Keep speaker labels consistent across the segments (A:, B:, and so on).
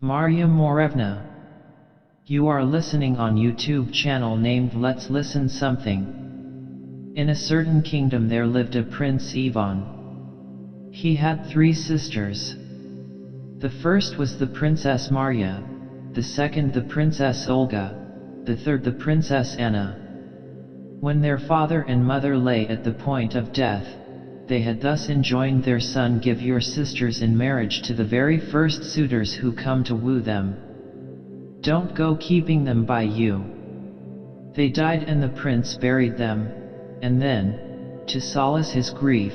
A: Marya Morevna. You are listening on YouTube channel named Let's Listen Something. In a certain kingdom there lived a Prince Ivan. He had 3 sisters. The first was the Princess Marya, the second the Princess Olga, the third the Princess Anna. When their father and mother lay at the point of death, they had thus enjoined their son, "Give your sisters in marriage to the very first suitors who come to woo them. Don't go keeping them by you." They died and the prince buried them, and then, to solace his grief,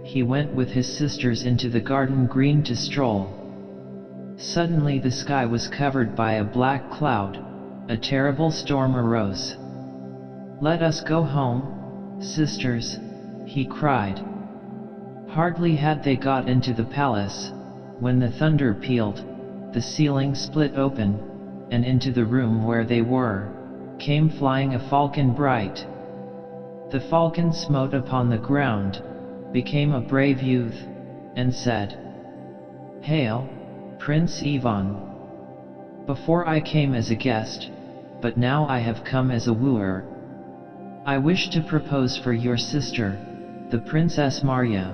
A: he went with his sisters into the garden green to stroll. Suddenly the sky was covered by a black cloud, a terrible storm arose. "Let us go home, sisters," he cried. Hardly had they got into the palace, when the thunder pealed, the ceiling split open, and into the room where they were, came flying a falcon bright. The falcon smote upon the ground, became a brave youth, and said, "Hail, Prince Ivan! Before I came as a guest, but now I have come as a wooer. I wish to propose for your sister, the Princess Marya.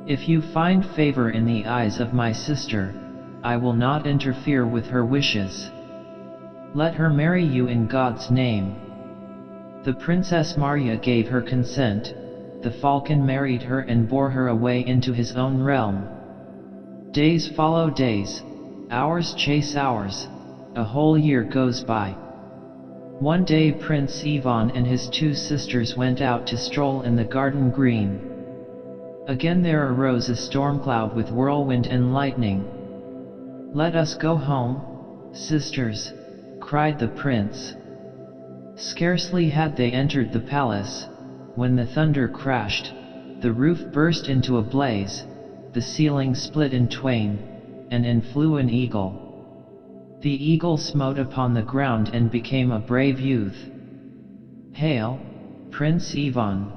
A: If you find favor in the eyes of my sister, I will not interfere with her wishes. Let her marry you in God's name." The Princess Marya gave her consent. The falcon married her and bore her away into his own realm. Days follow days, hours chase hours, a whole year goes by. One day Prince Ivan and his 2 sisters went out to stroll in the garden green. Again there arose a storm cloud with whirlwind and lightning. "Let us go home, sisters," cried the prince. Scarcely had they entered the palace, when the thunder crashed, the roof burst into a blaze, the ceiling split in twain, and in flew an eagle. The eagle smote upon the ground and became a brave youth. "Hail, Prince Ivan!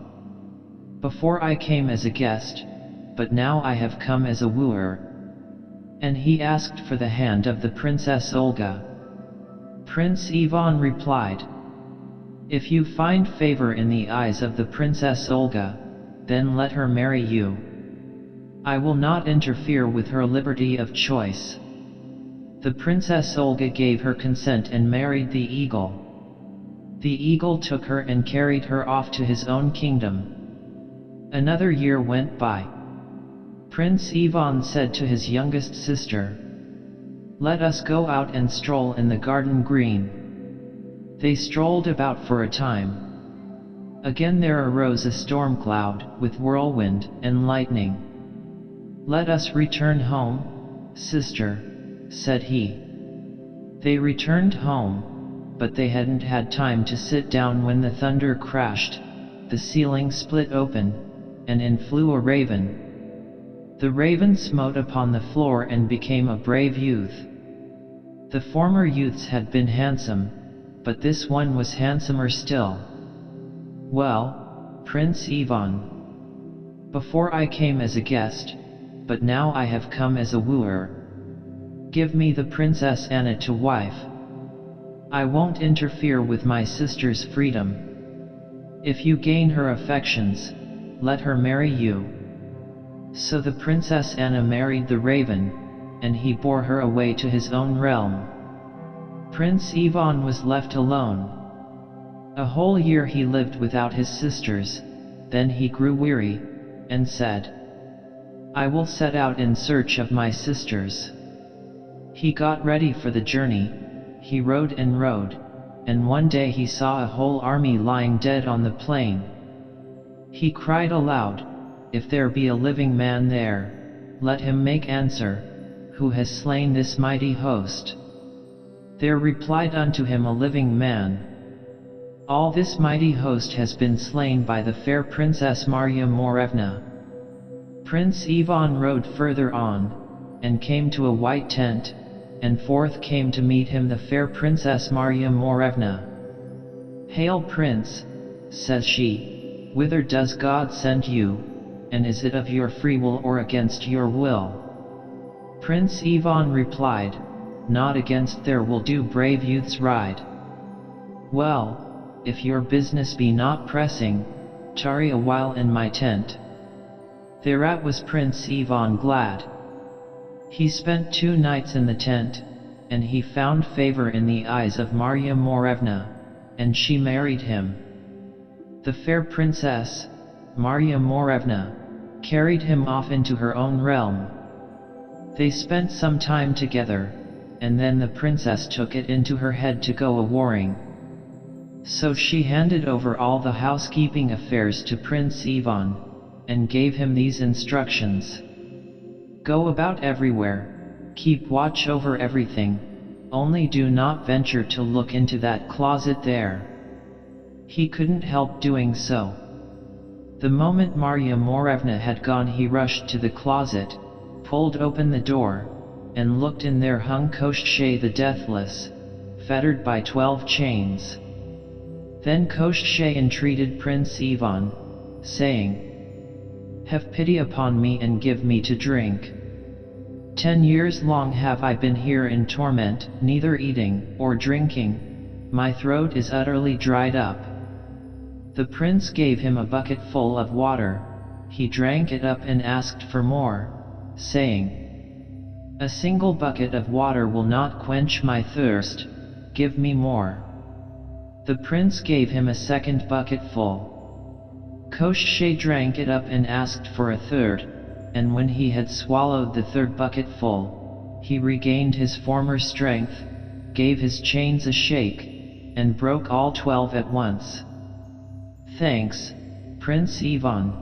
A: Before I came as a guest, but now I have come as a wooer." And he asked for the hand of the Princess Olga. Prince Ivan replied, "If you find favor in the eyes of the Princess Olga, then let her marry you. I will not interfere with her liberty of choice." The Princess Olga gave her consent and married the eagle. The eagle took her and carried her off to his own kingdom. Another year went by. Prince Ivan said to his youngest sister, "Let us go out and stroll in the garden green." They strolled about for a time. Again there arose a storm cloud, with whirlwind and lightning. "Let us return home, sister," said he. They returned home, but they hadn't had time to sit down when the thunder crashed, the ceiling split open, and in flew a raven. The raven smote upon the floor and became a brave youth. The former youths had been handsome, but this one was handsomer still. "Well, Prince Ivan, before I came as a guest, but now I have come as a wooer. Give me the Princess Anna to wife. I won't interfere with my sister's freedom. If you gain her affections, let her marry you." So the Princess Anna married the raven, and he bore her away to his own realm. Prince Ivan was left alone. A whole year he lived without his sisters, then he grew weary, and said, "I will set out in search of my sisters." He got ready for the journey, he rode, and one day he saw a whole army lying dead on the plain. He cried aloud, "If there be a living man there, let him make answer, who has slain this mighty host?" There replied unto him a living man, "All this mighty host has been slain by the fair Princess Marya Morevna." Prince Ivan rode further on, and came to a white tent, and forth came to meet him the fair Princess Marya Morevna. "Hail Prince," says she, "whither does God send you, and is it of your free will or against your will?" Prince Ivan replied, not against there will do brave youths ride. Well, if your business be not pressing, tarry a while in my tent. Thereat was Prince Ivan glad. He spent 2 nights in the tent, and he found favor in the eyes of Marya Morevna, and she married him. The fair princess, Marya Morevna, carried him off into her own realm. They spent some time together, and then the princess took it into her head to go a-warring. So she handed over all the housekeeping affairs to Prince Ivan, and gave him these instructions. Go about everywhere, keep watch over everything, only do not venture to look into that closet there. He couldn't help doing so. The moment Marya Morevna had gone, he rushed to the closet, pulled open the door, and looked in. There hung Koshchei the Deathless, fettered by 12 chains. Then Koshchei entreated Prince Ivan, saying, "Have pity upon me and give me to drink. 10 years long have I been here in torment, neither eating or drinking. My throat is utterly dried up." The prince gave him a bucket full of water. He drank it up and asked for more, saying, "A single bucket of water will not quench my thirst, give me more." The prince gave him a second bucket full. Koshchei drank it up and asked for a third, and when he had swallowed the third bucket full, he regained his former strength, gave his chains a shake, and broke all 12 at once. "Thanks, Prince Ivan,"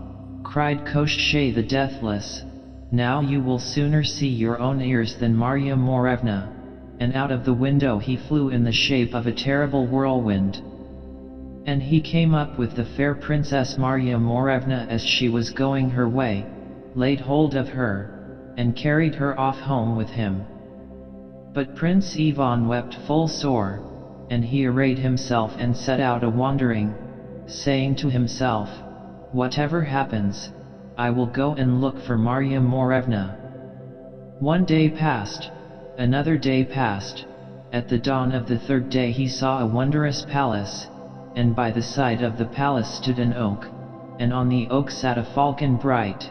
A: cried Koshchei the Deathless. "Now you will sooner see your own ears than Marya Morevna," and out of the window he flew in the shape of a terrible whirlwind. And he came up with the fair Princess Marya Morevna as she was going her way, laid hold of her, and carried her off home with him. But Prince Ivan wept full sore, and he arrayed himself and set out a-wandering, saying to himself, "Whatever happens, I will go and look for Marya Morevna." One day passed, another day passed. At the dawn of the 3rd day he saw a wondrous palace, and by the side of the palace stood an oak, and on the oak sat a falcon bright.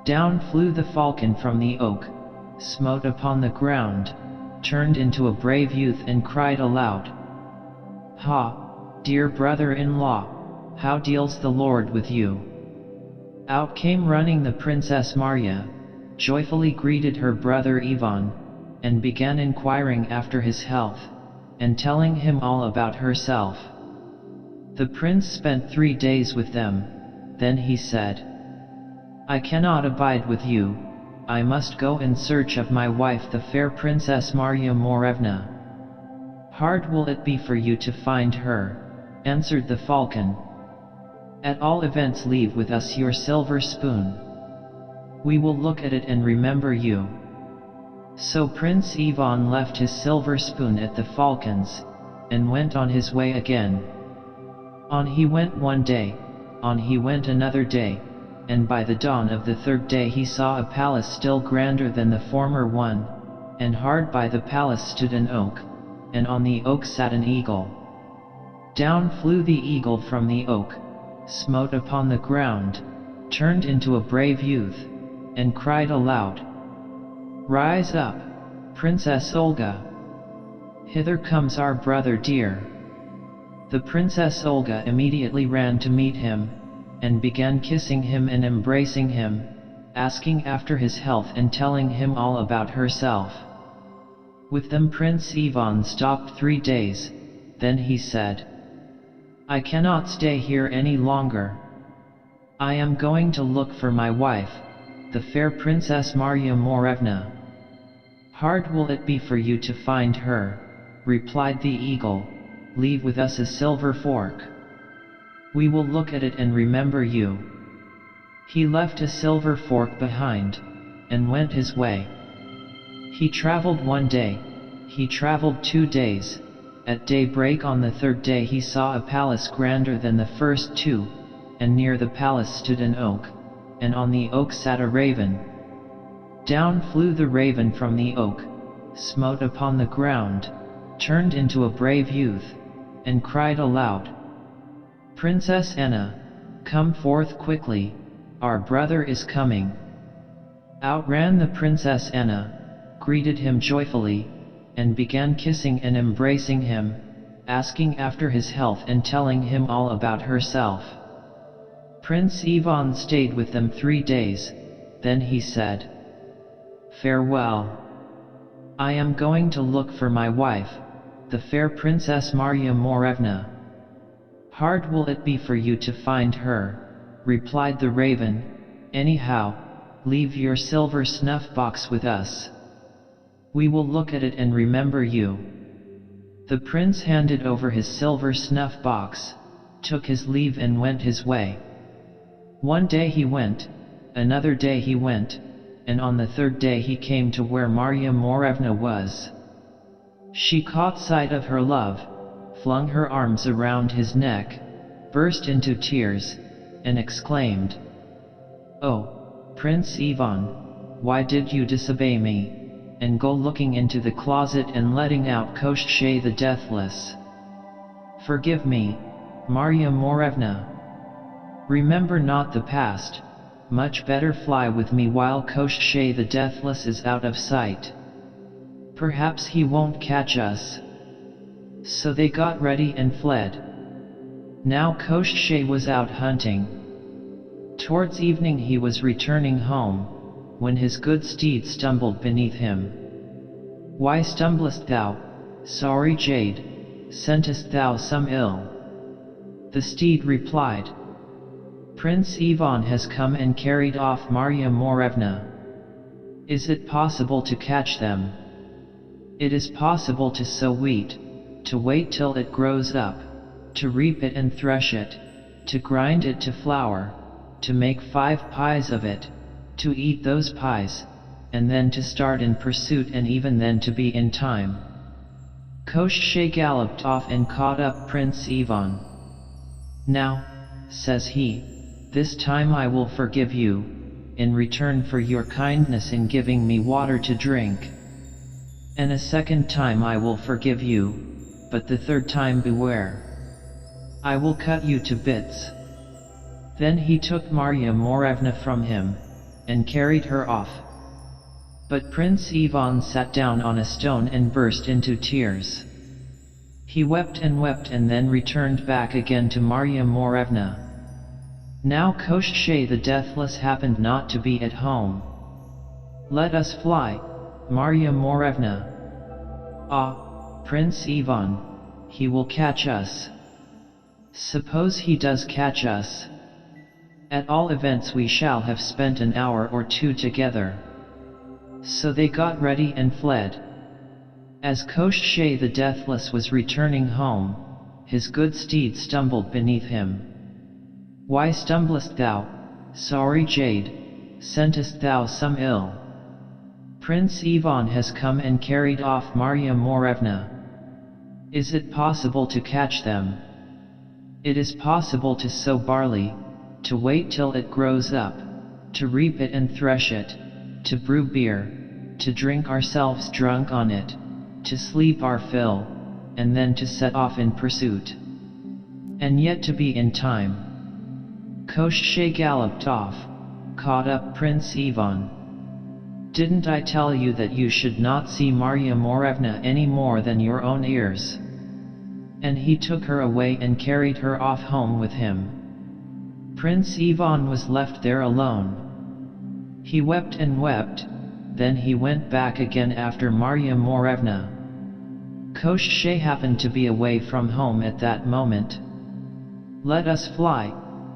A: Down flew the falcon from the oak, smote upon the ground, turned into a brave youth and cried aloud, "Ha, dear brother-in-law, how deals the Lord with you?" Out came running the Princess Marya, joyfully greeted her brother Ivan, and began inquiring after his health, and telling him all about herself. The prince spent 3 days with them, then he said, "I cannot abide with you, I must go in search of my wife the fair Princess Marya Morevna." "Hard will it be for you to find her," answered the falcon. "At all events leave with us your silver spoon. We will look at it and remember you." So Prince Ivan left his silver spoon at the falcon's, and went on his way again. On he went one day, on he went another day, and by the dawn of the 3rd day he saw a palace still grander than the former one, and hard by the palace stood an oak, and on the oak sat an eagle. Down flew the eagle from the oak, smote upon the ground, turned into a brave youth, and cried aloud, "Rise up, Princess Olga! Hither comes our brother dear." The Princess Olga immediately ran to meet him, and began kissing him and embracing him, asking after his health and telling him all about herself. With them Prince Ivan stopped 3 days, then he said, "I cannot stay here any longer. I am going to look for my wife, the fair Princess Marya Morevna." "Hard will it be for you to find her," replied the eagle. "Leave with us a silver fork. We will look at it and remember you." He left a silver fork behind, and went his way. He traveled 1 day, he traveled 2 days, at daybreak on the 3rd day he saw a palace grander than the first 2, and near the palace stood an oak, and on the oak sat a raven. Down flew the raven from the oak, smote upon the ground, turned into a brave youth, and cried aloud, "Princess Anna, come forth quickly, our brother is coming." Out ran the Princess Anna, greeted him joyfully, and began kissing and embracing him, asking after his health and telling him all about herself. Prince Ivan stayed with them 3 days, then he said, "Farewell. I am going to look for my wife, the fair Princess Marya Morevna." "Hard will it be for you to find her," replied the raven. "Anyhow, leave your silver snuff box with us. We will look at it and remember you." The prince handed over his silver snuff box, took his leave and went his way. One day he went, another day he went, and on the 3rd day he came to where Marya Morevna was. She caught sight of her love, flung her arms around his neck, burst into tears, and exclaimed, "Oh, Prince Ivan, why did you disobey me, and go looking into the closet and letting out Koshchei the Deathless? Forgive me, Marya Morevna. Remember not the past, much better fly with me while Koshchei the Deathless is out of sight. Perhaps he won't catch us." So they got ready and fled. Now Koshchei was out hunting. Towards evening he was returning home, when his good steed stumbled beneath him. "Why stumblest thou, sorry jade? Scentest thou some ill?" The steed replied, "Prince Ivan has come and carried off Marya Morevna. Is it possible to catch them?" "It is possible to sow wheat, to wait till it grows up, to reap it and thresh it, to grind it to flour, to make 5 pies of it, to eat those pies, and then to start in pursuit and even then to be in time." Koshchei galloped off and caught up Prince Ivan. "Now," says he, "this time I will forgive you, in return for your kindness in giving me water to drink. And a second time I will forgive you, but the 3rd time beware. I will cut you to bits." Then he took Marya Morevna from him, and carried her off. But Prince Ivan sat down on a stone and burst into tears. He wept and then returned back again to Marya Morevna. Now Koshchei the Deathless happened not to be at home. "Let us fly, Marya Morevna." "Ah, Prince Ivan, he will catch us." "Suppose he does catch us? At all events we shall have spent an hour or 2 together." So they got ready and fled. As Koshchei the Deathless was returning home, his good steed stumbled beneath him. "Why stumblest thou, sorry jade? Scentest thou some ill?" "Prince Ivan has come and carried off Marya Morevna. Is it possible to catch them?" "It is possible to sow barley, to wait till it grows up, to reap it and thresh it, to brew beer, to drink ourselves drunk on it, to sleep our fill, and then to set off in pursuit. And yet to be in time." Koshchei galloped off, caught up Prince Ivan. "Didn't I tell you that you should not see Marya Morevna any more than your own ears?" And he took her away and carried her off home with him. Prince Ivan was left there alone. He wept and wept, then he went back again after Marya Morevna. Koshchei happened to be away from home at that moment. "Let us fly,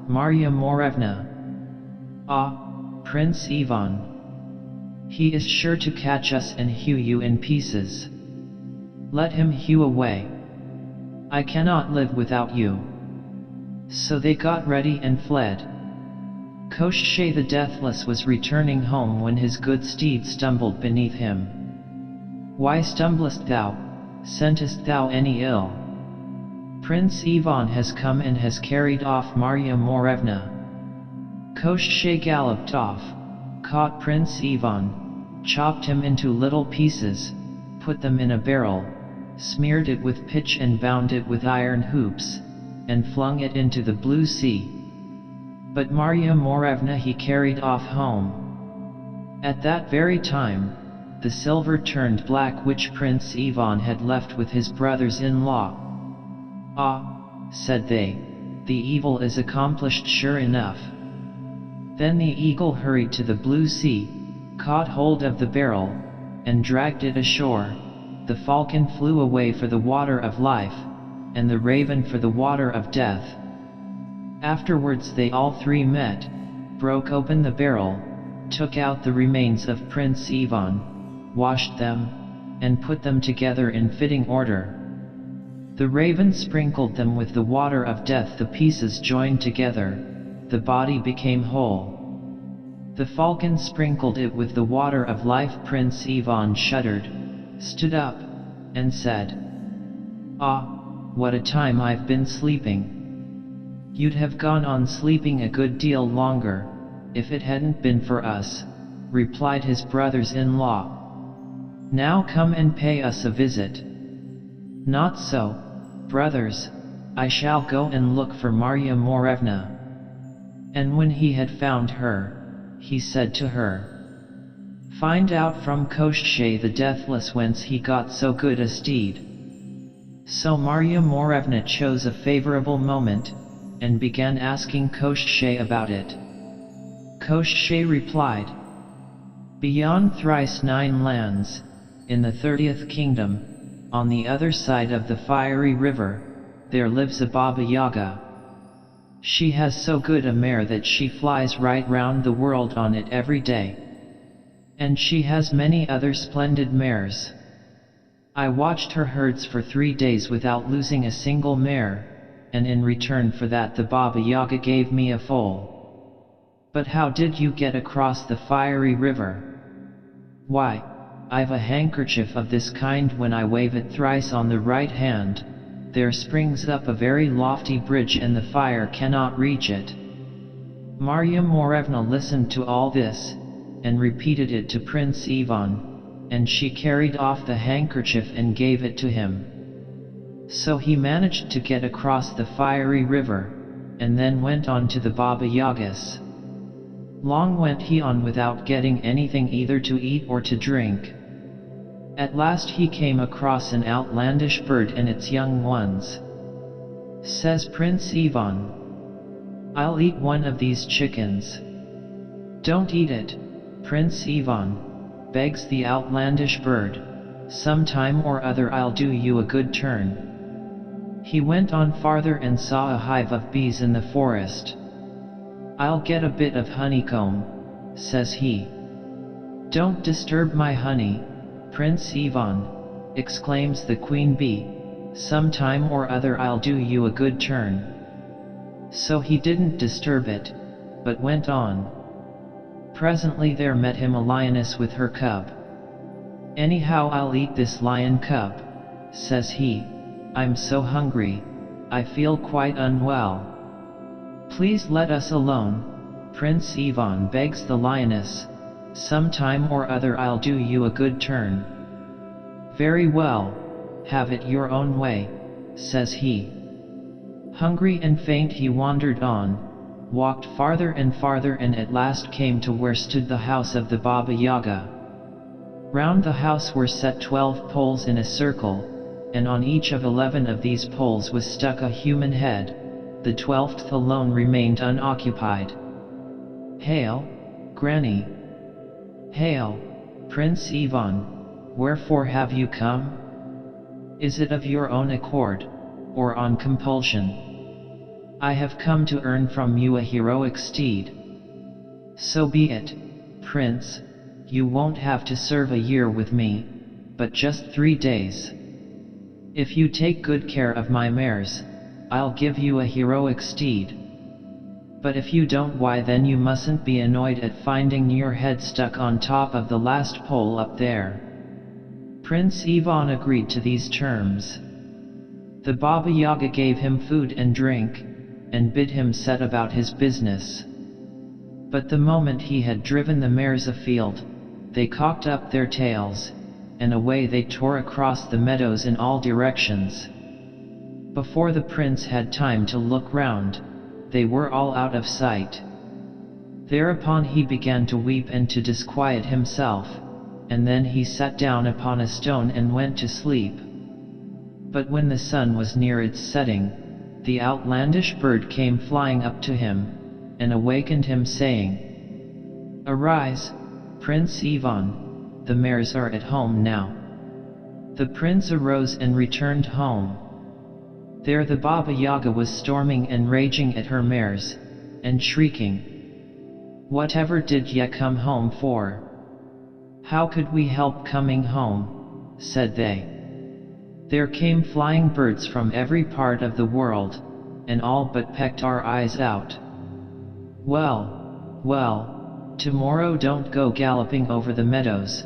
A: Marya Morevna." "Ah, Prince Ivan. He is sure to catch us and hew you in pieces. Let him hew away. I cannot live without you." So they got ready and fled. Koshchei the Deathless was returning home when his good steed stumbled beneath him. "Why stumblest thou, scentest thou any ill?" "Prince Ivan has come and has carried off Marya Morevna." Koshchei galloped off, caught Prince Ivan, chopped him into little pieces, put them in a barrel, smeared it with pitch and bound it with iron hoops, and flung it into the blue sea. But Marya Morevna he carried off home. At that very time, the silver turned black which Prince Ivan had left with his brothers-in-law. "Ah," said they, "the evil is accomplished sure enough." Then the eagle hurried to the blue sea, caught hold of the barrel, and dragged it ashore. The falcon flew away for the water of life, and the raven for the water of death. Afterwards they all three met, broke open the barrel, took out the remains of Prince Ivan, washed them, and put them together in fitting order. The raven sprinkled them with the water of death, the pieces joined together, the body became whole. The falcon sprinkled it with the water of life. Prince Ivan shuddered, stood up, and said, "Ah, what a time I've been sleeping." "You'd have gone on sleeping a good deal longer, if it hadn't been for us," replied his brothers-in-law. "Now come and pay us a visit." "Not so, brothers, I shall go and look for Marya Morevna." And when he had found her, he said to her, "Find out from Koshchei the Deathless whence he got so good a steed." So Marya Morevna chose a favorable moment, and began asking Koshchei about it. Koshchei replied, "Beyond thrice 9 lands, in the 30th kingdom, on the other side of the fiery river, there lives a Baba Yaga. She has so good a mare that she flies right round the world on it every day. And she has many other splendid mares. I watched her herds for 3 days without losing a single mare, and in return for that the Baba Yaga gave me a foal." "But how did you get across the fiery river?" "Why, I've a handkerchief of this kind. When I wave it thrice on the right hand, there springs up a very lofty bridge and the fire cannot reach it." Marya Morevna listened to all this, and repeated it to Prince Ivan, and she carried off the handkerchief and gave it to him. So he managed to get across the fiery river, and then went on to the Baba Yaga's. Long went he on without getting anything either to eat or to drink. At last he came across an outlandish bird and its young ones. Says Prince Ivan, "I'll eat one of these chickens." "Don't eat it, Prince Ivan," begs the outlandish bird, "some time or other I'll do you a good turn." He went on farther and saw a hive of bees in the forest. "I'll get a bit of honeycomb," says he. "Don't disturb my honey, Prince Ivan," exclaims the queen bee, "some time or other I'll do you a good turn." So he didn't disturb it, but went on. Presently there met him a lioness with her cub. "Anyhow I'll eat this lion cub," says he, "I'm so hungry, I feel quite unwell." "Please let us alone, Prince Ivan," begs the lioness, "some time or other I'll do you a good turn." "Very well, have it your own way," says he. Hungry and faint he wandered on, walked farther and farther, and at last came to where stood the house of the Baba Yaga. Round the house were set 12 poles in a circle, and on each of 11 of these poles was stuck a human head. The 12th alone remained unoccupied. "Hail, Granny! Hail, Prince Ivan, wherefore have you come? Is it of your own accord, or on compulsion?" "I have come to earn from you a heroic steed." "So be it, Prince, you won't have to serve a year with me, but just 3 days. If you take good care of my mares, I'll give you a heroic steed. But if you don't, why then you mustn't be annoyed at finding your head stuck on top of the last pole up there." Prince Ivan agreed to these terms. The Baba Yaga gave him food and drink, and bid him set about his business. But the moment he had driven the mares afield, they cocked up their tails, and away they tore across the meadows in all directions. Before the prince had time to look round, they were all out of sight. Thereupon he began to weep and to disquiet himself, and then he sat down upon a stone and went to sleep. But when the sun was near its setting, the outlandish bird came flying up to him, and awakened him saying, "Arise, Prince Ivan, the mares are at home now." The prince arose and returned home. There the Baba Yaga was storming and raging at her mares, and shrieking, "Whatever did ye come home for? How could we help coming home?" said they. "There came flying birds from every part of the world, and all but pecked our eyes out. Well, well, tomorrow don't go galloping over the meadows,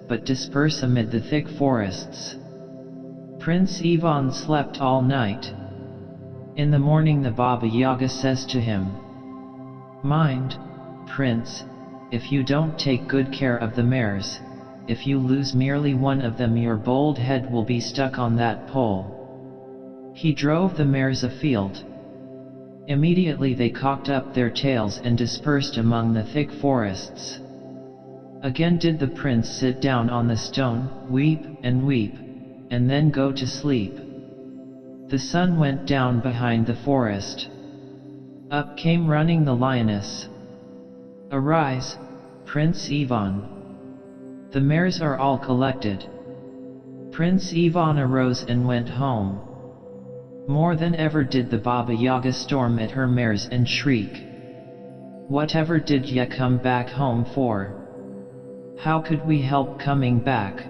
A: but disperse amid the thick forests." Prince Ivan slept all night. In the morning the Baba Yaga says to him, "Mind, Prince, if you don't take good care of the mares, if you lose merely one of them your bold head will be stuck on that pole." He drove the mares afield. Immediately they cocked up their tails and dispersed among the thick forests. Again did the prince sit down on the stone, weep, and then go to sleep. The sun went down behind the forest. Up came running the lioness. "Arise, Prince Ivan. The mares are all collected." Prince Ivan arose and went home. More than ever did the Baba Yaga storm at her mares and shriek, "Whatever did ye come back home for? How could we help coming back?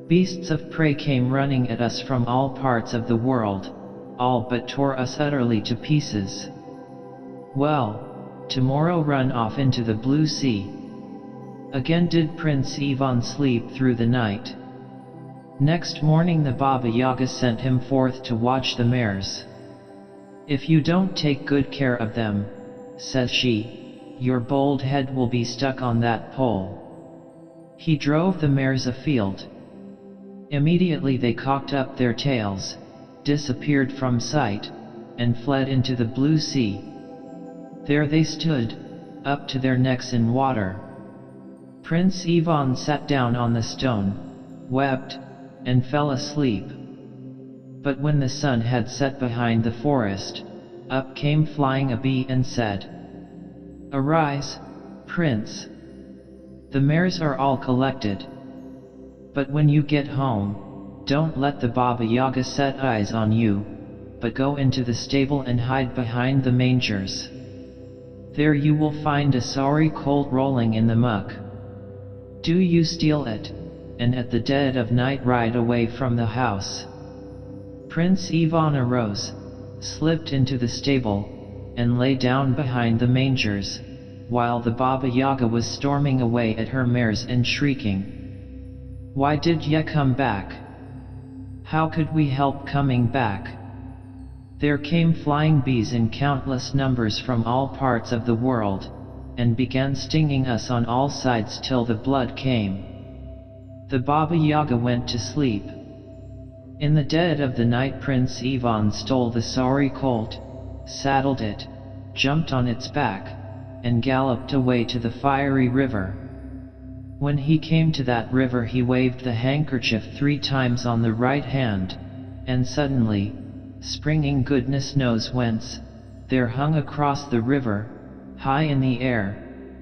A: Beasts of prey came running at us from all parts of the world, all but tore us utterly to pieces. Well, tomorrow run off into the blue sea." Again did Prince Ivan sleep through the night. Next morning the Baba Yaga sent him forth to watch the mares. "If you don't take good care of them," says she, "your bold head will be stuck on that pole." He drove the mares afield. Immediately they cocked up their tails, disappeared from sight, and fled into the blue sea. There they stood, up to their necks in water. Prince Ivan sat down on the stone, wept, and fell asleep. But when the sun had set behind the forest, up came flying a bee and said, "Arise, Prince. The mares are all collected. But when you get home, don't let the Baba Yaga set eyes on you, but go into the stable and hide behind the mangers. There you will find a sorry colt rolling in the muck. Do you steal it, and at the dead of night ride away from the house." Prince Ivan arose, slipped into the stable, and lay down behind the mangers, while the Baba Yaga was storming away at her mares and shrieking, "Why did ye come back? How could we help coming back? There came flying bees in countless numbers from all parts of the world, and began stinging us on all sides till the blood came." The Baba Yaga went to sleep. In the dead of the night Prince Ivan stole the sorry colt, saddled it, jumped on its back, and galloped away to the fiery river. When he came to that river he waved the handkerchief 3 times on the right hand, and suddenly, springing goodness knows whence, there hung across the river, high in the air,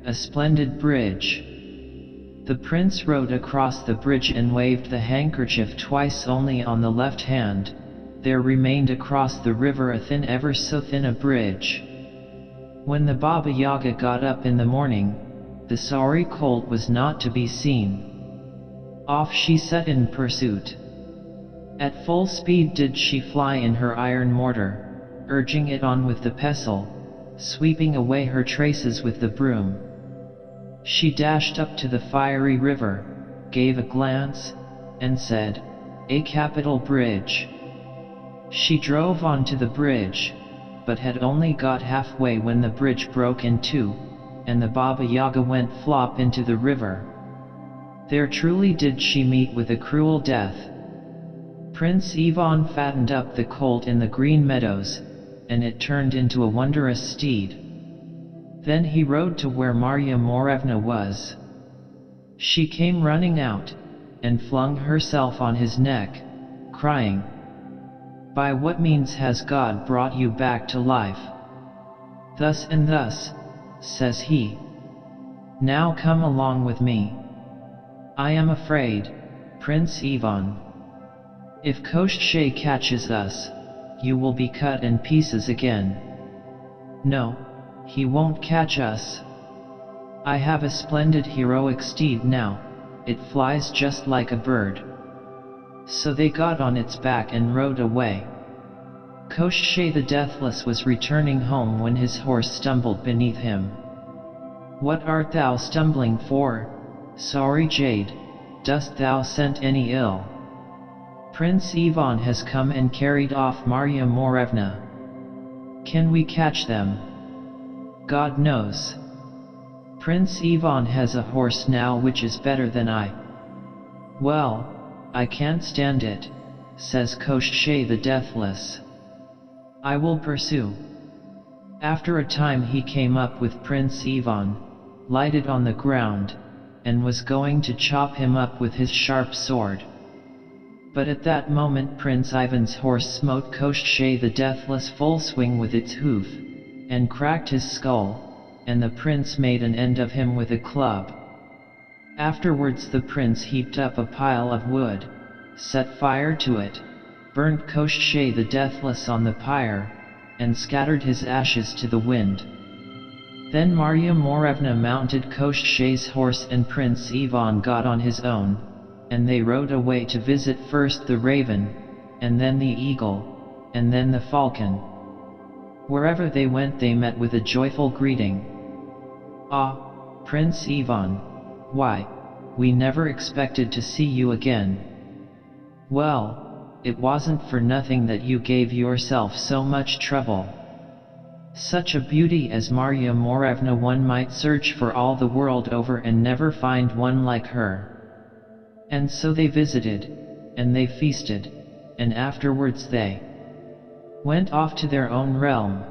A: a splendid bridge. The prince rode across the bridge and waved the handkerchief twice only on the left hand. There remained across the river a thin, ever so thin a bridge. When the Baba Yaga got up in the morning, the sorry colt was not to be seen. Off she set in pursuit. At full speed did she fly in her iron mortar, urging it on with the pestle, sweeping away her traces with the broom. She dashed up to the fiery river, gave a glance, and said, "A capital bridge." She drove onto the bridge, but had only got halfway when the bridge broke in two, and the Baba Yaga went flop into the river. There truly did she meet with a cruel death. Prince Ivan fattened up the colt in the green meadows, and it turned into a wondrous steed. Then he rode to where Marya Morevna was. She came running out, and flung herself on his neck, crying, "By what means has God brought you back to life?" "Thus and thus," says he. "Now come along with me." "I am afraid, Prince Ivan. If Koshchei catches us, you will be cut in pieces again." "No, he won't catch us. I have a splendid heroic steed now, it flies just like a bird." So they got on its back and rode away. Koshchei the Deathless was returning home when his horse stumbled beneath him. "What art thou stumbling for, sorry jade? Dost thou scent any ill? Prince Ivan has come and carried off Marya Morevna. Can we catch them?" "God knows. Prince Ivan has a horse now which is better than I." "Well, I can't stand it," says Koshchei the Deathless. "I will pursue." After a time he came up with Prince Ivan, lighted on the ground, and was going to chop him up with his sharp sword. But at that moment Prince Ivan's horse smote Koshchei the Deathless full swing with its hoof, and cracked his skull, and the prince made an end of him with a club. Afterwards the prince heaped up a pile of wood, set fire to it, burnt Koshchei the Deathless on the pyre, and scattered his ashes to the wind. Then Marya Morevna mounted Koshchei's horse and Prince Ivan got on his own, and they rode away to visit first the raven, and then the eagle, and then the falcon. Wherever they went they met with a joyful greeting. "Ah, Prince Ivan, why, we never expected to see you again. Well, it wasn't for nothing that you gave yourself so much trouble. Such a beauty as Marya Morevna one might search for all the world over and never find one like her." And so they visited, and they feasted, and afterwards they went off to their own realm.